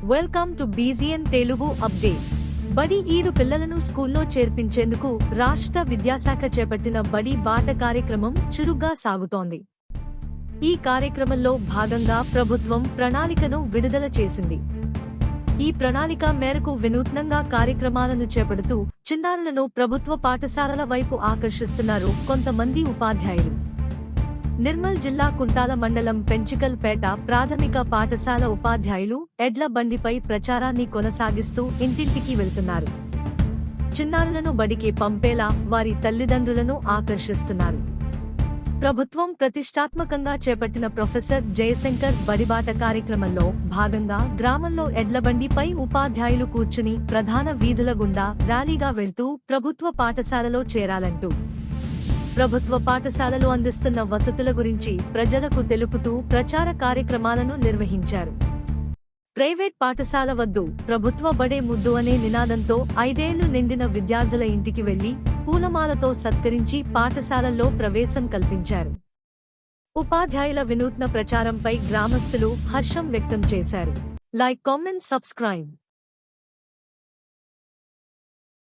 Welcome to బీజీఎన్ Telugu updates. బడి ఈడు పిల్లలను స్కూల్లో చేర్పించేందుకు రాష్ట్ర విద్యాశాఖ చేపట్టిన బడి బాట కార్యక్రమం చురుగ్గా సాగుతోంది. ఈ కార్యక్రమంలో భాగంగా ప్రభుత్వం ప్రణాళికను విడుదల చేసింది. ఈ ప్రణాళిక మేరకు వినూత్నంగా కార్యక్రమాలను చేపడుతూ చిన్నారులను ప్రభుత్వ పాఠశాలల వైపు ఆకర్షిస్తున్నారు కొంతమంది ఉపాధ్యాయులు. నిర్మల్ జిల్లా కుంటాల మండలం పెంచికల్పేట ప్రాథమిక పాఠశాల ఉపాధ్యాయులు ఎడ్ల బండిపై ప్రచారాన్ని కొనసాగిస్తూ ఇంటింటికి వెళ్తున్నారు. చిన్నారులను బడికి పంపేలా వారి తల్లిదండ్రులను ఆకర్షిస్తున్నారు. ప్రభుత్వం ప్రతిష్టాత్మకంగా చేపట్టిన ప్రొఫెసర్ జయశంకర్ బడిబాట కార్యక్రమంలో భాగంగా గ్రామంలో ఎడ్లబండిపై ఉపాధ్యాయులు కూర్చుని ప్రధాన వీధుల గుండా ర్యాలీగా వెళ్తూ ప్రభుత్వ పాఠశాలలో చేరాలంటూ ప్రభుత్వ పాఠశాలలు అందిస్తున్న వసతుల గురించి ప్రజలకు తెలుపుతూ ప్రచార కార్యక్రమాలను నిర్వహించారు. ప్రైవేట్ పాఠశాల వద్దు, ప్రభుత్వ బడే ముద్దు అనే నినాదంతో 5 ఏళ్లు నిండిన విద్యార్థుల ఇంటికి వెళ్లి పూలమాలతో సత్కరించి పాఠశాలల్లో ప్రవేశం కల్పించారు. ఉపాధ్యాయుల వినూత్న ప్రచారంపై గ్రామస్తులు హర్షం వ్యక్తం చేశారు. Like, comment, subscribe.